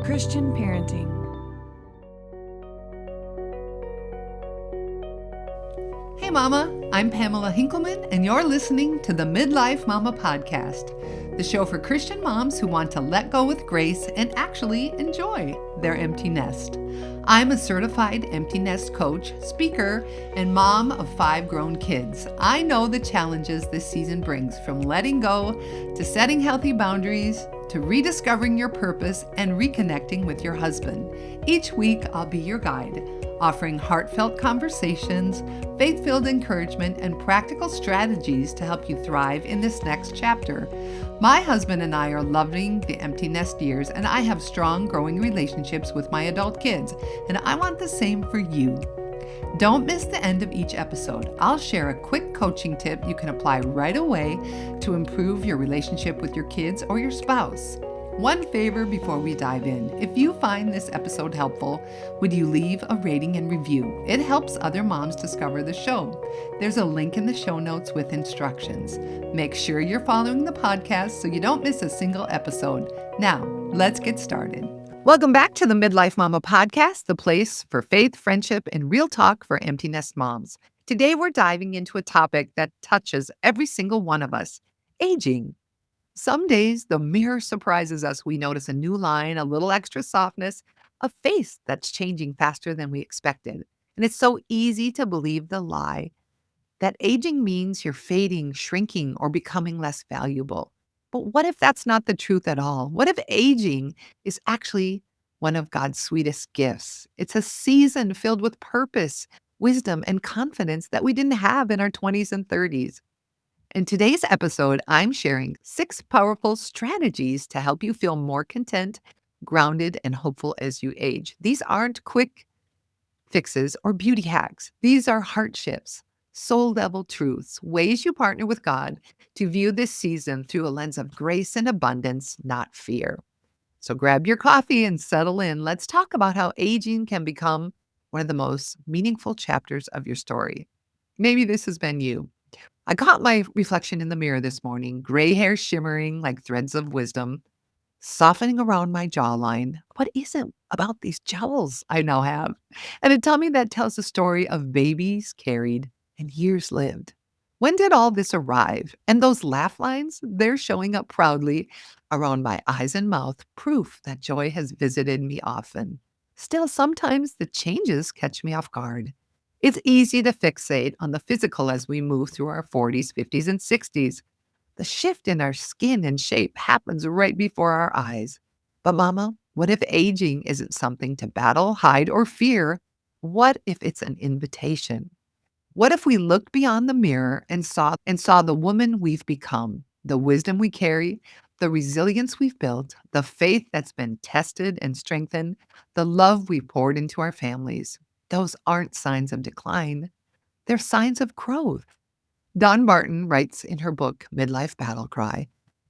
Christian parenting. Hey Mama, I'm Pamela Henkelman, and you're listening to the Midlife Mama podcast, the show for Christian moms who want to let go with grace and actually enjoy their empty nest. I'm a certified empty nest coach, speaker, and mom of 5 grown kids. I know the challenges this season brings, from letting go to setting healthy boundaries to rediscovering your purpose and reconnecting with your husband. Each week, I'll be your guide, offering heartfelt conversations, faith-filled encouragement, and practical strategies to help you thrive in this next chapter. My husband and I are loving the empty nest years, and I have strong, growing relationships with my adult kids, and I want the same for you. Don't miss the end of each episode. I'll share a quick coaching tip you can apply right away to improve your relationship with your kids or your spouse. One favor before we dive in. If you find this episode helpful, would you leave a rating and review? It helps other moms discover the show. There's a link in the show notes with instructions. Make sure you're following the podcast so you don't miss a single episode. Now, let's get started. Welcome back to the Midlife Mama podcast, the place for faith, friendship, and real talk for empty nest moms. Today, we're diving into a topic that touches every single one of us: aging. Some days, the mirror surprises us. We notice a new line, a little extra softness, a face that's changing faster than we expected. And it's so easy to believe the lie that aging means you're fading, shrinking, or becoming less valuable. But what if that's not the truth at all? What if aging is actually one of God's sweetest gifts? It's a season filled with purpose, wisdom, and confidence that we didn't have in our 20s and 30s. In today's episode, I'm sharing 6 powerful strategies to help you feel more content, grounded, and hopeful as you age. These aren't quick fixes or beauty hacks. These are heart shifts, soul level truths, ways you partner with God to view this season through a lens of grace and abundance, not fear. So grab your coffee and settle in. Let's talk about how aging can become one of the most meaningful chapters of your story. Maybe this has been you. I caught my reflection in the mirror this morning, gray hair shimmering like threads of wisdom, softening around my jawline. What is it about these jowls I now have? And it told me that tells the story of babies carried and years lived. When did all this arrive? And those laugh lines, they're showing up proudly around my eyes and mouth, proof that joy has visited me often. Still, sometimes the changes catch me off guard. It's easy to fixate on the physical as we move through our 40s, 50s, and 60s. The shift in our skin and shape happens right before our eyes. But Mama, what if aging isn't something to battle, hide, or fear? What if it's an invitation? What if we looked beyond the mirror and saw the woman we've become, the wisdom we carry, the resilience we've built, the faith that's been tested and strengthened, the love we've poured into our families? Those aren't signs of decline. They're signs of growth. Dawn Barton writes in her book, Midlife Battle Cry,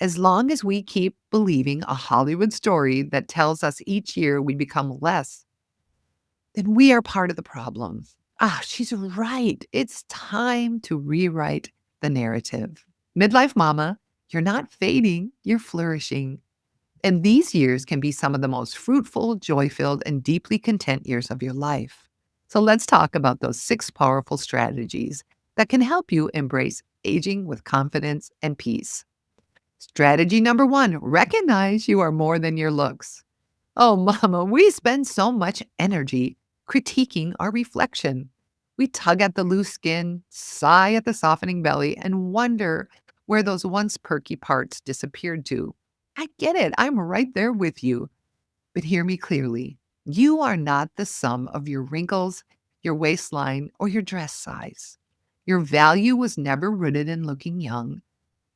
as long as we keep believing a Hollywood story that tells us each year we become less, then we are part of the problem. She's right. It's time to rewrite the narrative. Midlife Mama, you're not fading, you're flourishing. And these years can be some of the most fruitful, joy-filled, and deeply content years of your life. So let's talk about those 6 powerful strategies that can help you embrace aging with confidence and peace. Strategy number 1, recognize you are more than your looks. Oh, Mama, we spend so much energy critiquing our reflection. We tug at the loose skin, sigh at the softening belly, and wonder where those once perky parts disappeared to. I get it. I'm right there with you. But hear me clearly. You are not the sum of your wrinkles, your waistline, or your dress size. Your value was never rooted in looking young.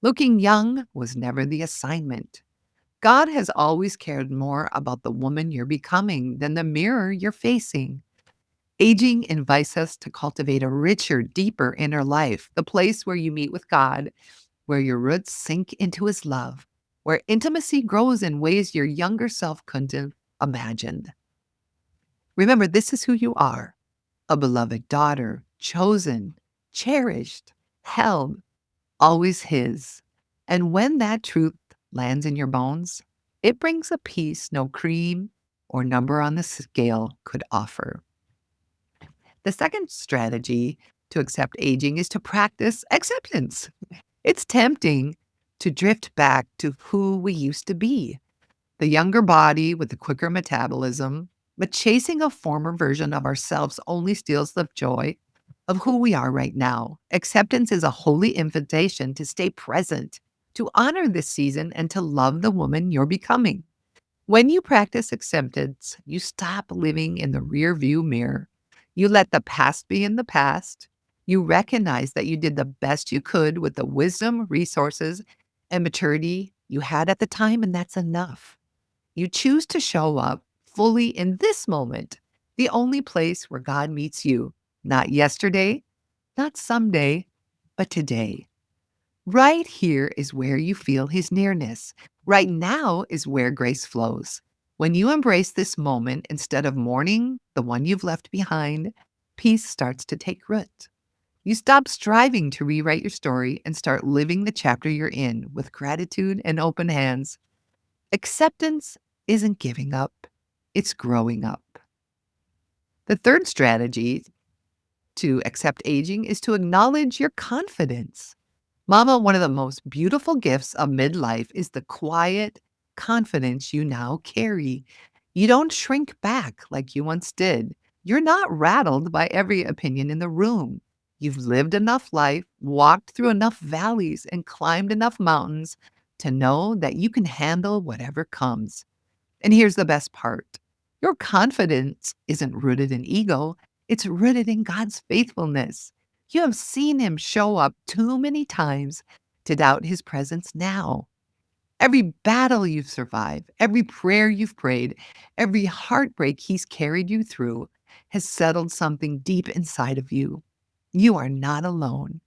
Looking young was never the assignment. God has always cared more about the woman you're becoming than the mirror you're facing. Aging invites us to cultivate a richer, deeper inner life, the place where you meet with God, where your roots sink into His love, where intimacy grows in ways your younger self couldn't have imagined. Remember, this is who you are: a beloved daughter, chosen, cherished, held, always His. And when that truth lands in your bones, it brings a peace no cream, or number on the scale could offer. The second strategy to accept aging is to practice acceptance. It's tempting to drift back to who we used to be, the younger body with the quicker metabolism, but chasing a former version of ourselves only steals the joy of who we are right now. Acceptance is a holy invitation to stay present, to honor this season, and to love the woman you're becoming. When you practice acceptance, you stop living in the rear view mirror. You let the past be in the past. You recognize that you did the best you could with the wisdom, resources, and maturity you had at the time, and that's enough. You choose to show up fully in this moment, the only place where God meets you, not yesterday, not someday, but today. Right here is where you feel his nearness. Right now is where grace flows. When you embrace this moment instead of mourning the one you've left behind, peace starts to take root. You stop striving to rewrite your story and start living the chapter you're in with gratitude and open hands. Acceptance isn't giving up, it's growing up. The third strategy to accept aging is to acknowledge your confidence. Mama, one of the most beautiful gifts of midlife is the quiet confidence you now carry. You don't shrink back like you once did. You're not rattled by every opinion in the room. You've lived enough life, walked through enough valleys, and climbed enough mountains to know that you can handle whatever comes. And here's the best part: your confidence isn't rooted in ego, it's rooted in God's faithfulness. You have seen him show up too many times to doubt his presence now. Every battle you've survived, every prayer you've prayed, every heartbreak he's carried you through has settled something deep inside of you. You are not alone.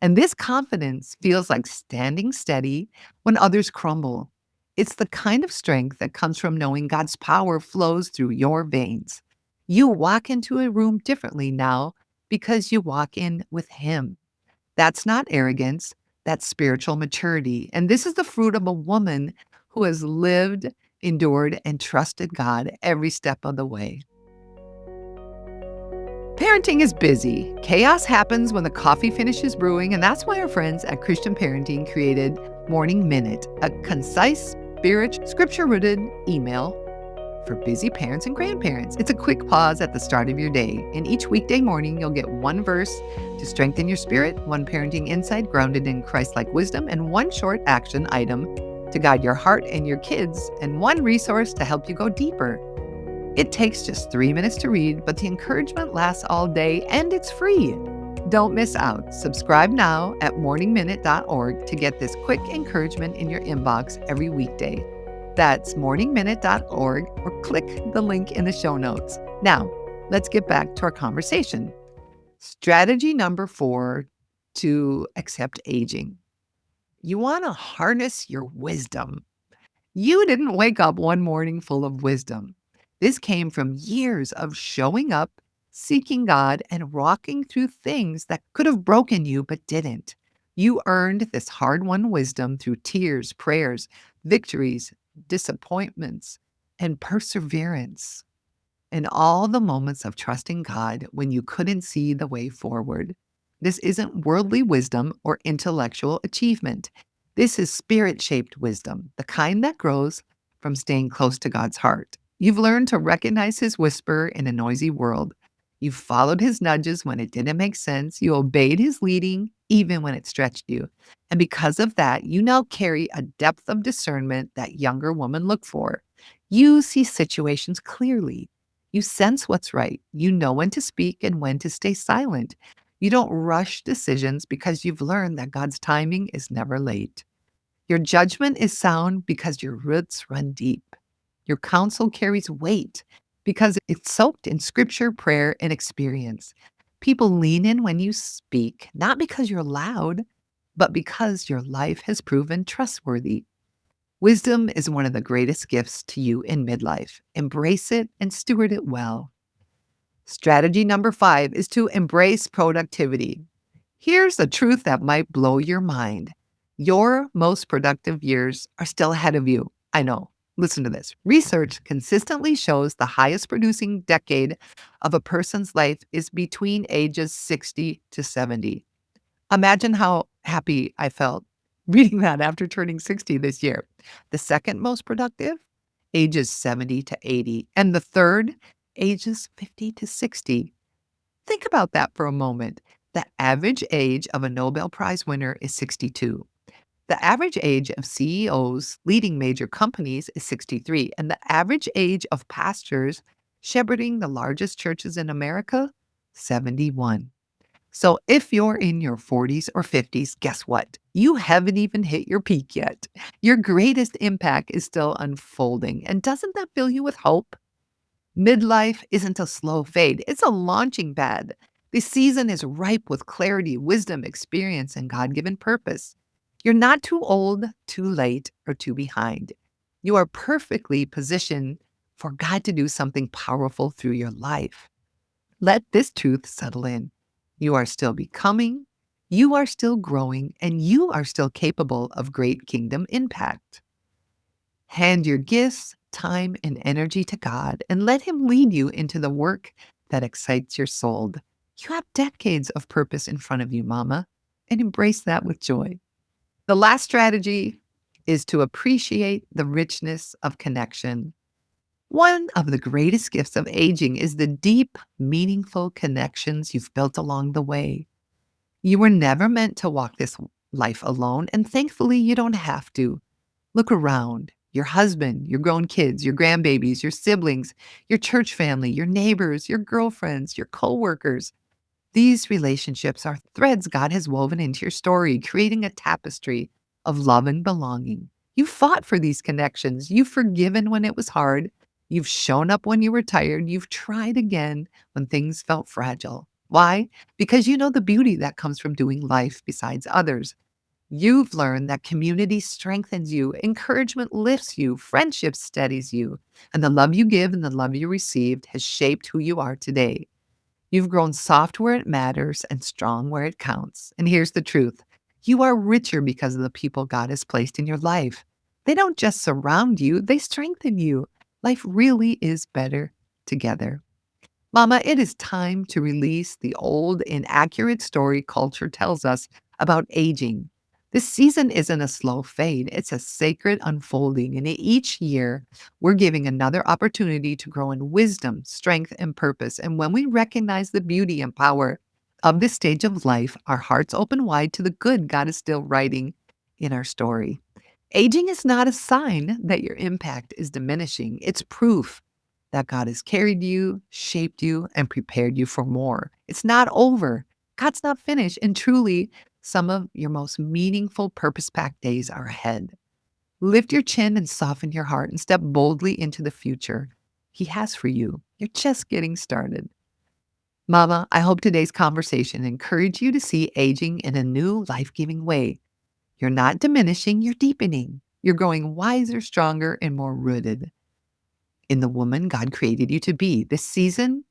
And this confidence feels like standing steady when others crumble. It's the kind of strength that comes from knowing God's power flows through your veins. You walk into a room differently now because you walk in with Him. That's not arrogance, that's spiritual maturity. And this is the fruit of a woman who has lived, endured, and trusted God every step of the way. Parenting is busy. Chaos happens when the coffee finishes brewing, and that's why our friends at Christian Parenting created Morning Minute, a concise, scripture-rooted email for busy parents and grandparents. It's a quick pause at the start of your day. And each weekday morning, you'll get one verse to strengthen your spirit, one parenting insight grounded in Christ-like wisdom, and one short action item to guide your heart and your kids, and one resource to help you go deeper. It takes just 3 minutes to read, but the encouragement lasts all day and it's free. Don't miss out. Subscribe now at morningminute.org to get this quick encouragement in your inbox every weekday. That's morningminute.org, or click the link in the show notes. Now, let's get back to our conversation. Strategy number 4 to accept aging. You want to harness your wisdom. You didn't wake up one morning full of wisdom. This came from years of showing up, seeking God, and walking through things that could have broken you but didn't. You earned this hard-won wisdom through tears, prayers, victories, disappointments, and perseverance, and all the moments of trusting God when you couldn't see the way forward. This isn't worldly wisdom or intellectual achievement. This is spirit-shaped wisdom, the kind that grows from staying close to God's heart. You've learned to recognize his whisper in a noisy world. You followed his nudges when it didn't make sense. You obeyed his leading, even when it stretched you. And because of that, you now carry a depth of discernment that younger women look for. You see situations clearly. You sense what's right. You know when to speak and when to stay silent. You don't rush decisions because you've learned that God's timing is never late. Your judgment is sound because your roots run deep. Your counsel carries weight because it's soaked in scripture, prayer, and experience. People lean in when you speak, not because you're loud, but because your life has proven trustworthy. Wisdom is one of the greatest gifts to you in midlife. Embrace it and steward it well. Strategy number 5 is to embrace productivity. Here's a truth that might blow your mind. Your most productive years are still ahead of you. I know. Listen to this. Research consistently shows the highest producing decade of a person's life is between ages 60 to 70. Imagine how happy I felt reading that after turning 60 this year. The second most productive, ages 70 to 80. And the third, ages 50 to 60. Think about that for a moment. The average age of a Nobel Prize winner is 62. The average age of CEOs leading major companies is 63, and the average age of pastors shepherding the largest churches in America, 71. So if you're in your 40s or 50s, guess what? You haven't even hit your peak yet. Your greatest impact is still unfolding. And doesn't that fill you with hope? Midlife isn't a slow fade, it's a launching pad. This season is ripe with clarity, wisdom, experience, and God given purpose. You're not too old, too late, or too behind. You are perfectly positioned for God to do something powerful through your life. Let this truth settle in. You are still becoming, you are still growing, and you are still capable of great kingdom impact. Hand your gifts, time, and energy to God and let Him lead you into the work that excites your soul. You have decades of purpose in front of you, Mama, and embrace that with joy. The last strategy is to appreciate the richness of connection. One of the greatest gifts of aging is the deep, meaningful connections you've built along the way. You were never meant to walk this life alone, and thankfully, you don't have to. Look around. Your husband, your grown kids, your grandbabies, your siblings, your church family, your neighbors, your girlfriends, your coworkers. These relationships are threads God has woven into your story, creating a tapestry of love and belonging. You fought for these connections. You've forgiven when it was hard. You've shown up when you were tired. You've tried again when things felt fragile. Why? Because you know the beauty that comes from doing life besides others. You've learned that community strengthens you, encouragement lifts you, friendship steadies you, and the love you give and the love you received has shaped who you are today. You've grown soft where it matters and strong where it counts. And here's the truth. You are richer because of the people God has placed in your life. They don't just surround you, they strengthen you. Life really is better together. Mama, it is time to release the old, inaccurate story culture tells us about aging. This season isn't a slow fade, it's a sacred unfolding. And each year, we're giving another opportunity to grow in wisdom, strength, and purpose. And when we recognize the beauty and power of this stage of life, our hearts open wide to the good God is still writing in our story. Aging is not a sign that your impact is diminishing, it's proof that God has carried you, shaped you, and prepared you for more. It's not over. God's not finished. And truly, some of your most meaningful, purpose-packed days are ahead. Lift your chin and soften your heart and step boldly into the future He has for you. You're just getting started. Mama, I hope today's conversation encouraged you to see aging in a new, life-giving way. You're not diminishing, you're deepening. You're growing wiser, stronger, and more rooted in the woman God created you to be. This season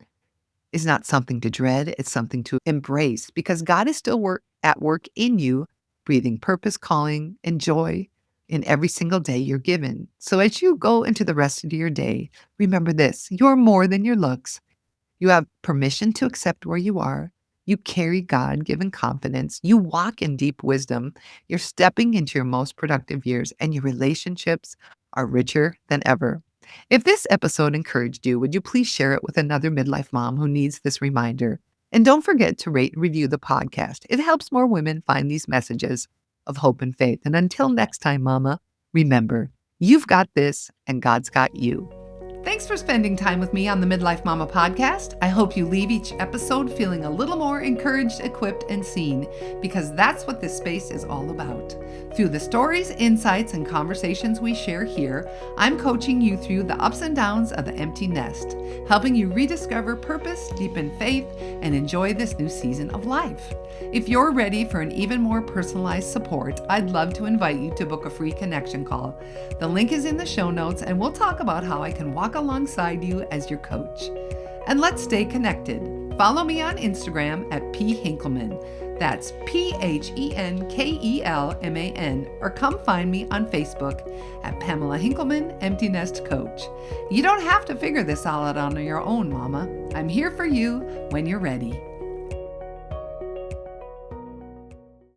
is not something to dread, it's something to embrace because God is still at work in you, breathing purpose, calling, and joy in every single day you're given. So as you go into the rest of your day, remember this, you're more than your looks. You have permission to accept where you are. You carry God-given confidence. You walk in deep wisdom. You're stepping into your most productive years, and your relationships are richer than ever. If this episode encouraged you, would you please share it with another midlife mom who needs this reminder? And don't forget to rate and review the podcast. It helps more women find these messages of hope and faith. And until next time, Mama, remember, you've got this and God's got you. Thanks for spending time with me on the Midlife Mama podcast. I hope you leave each episode feeling a little more encouraged, equipped, and seen, because that's what this space is all about. Through the stories, insights, and conversations we share here, I'm coaching you through the ups and downs of the empty nest, helping you rediscover purpose, deepen faith, and enjoy this new season of life. If you're ready for an even more personalized support, I'd love to invite you to book a free connection call. The link is in the show notes, and we'll talk about how I can walk alongside you as your coach. And let's stay connected. Follow me on Instagram at Henkelman. That's Phenkelman, or come find me on Facebook at Pamela Henkelman, Empty Nest Coach. You don't have to figure this all out on your own, Mama. I'm here for you when you're ready.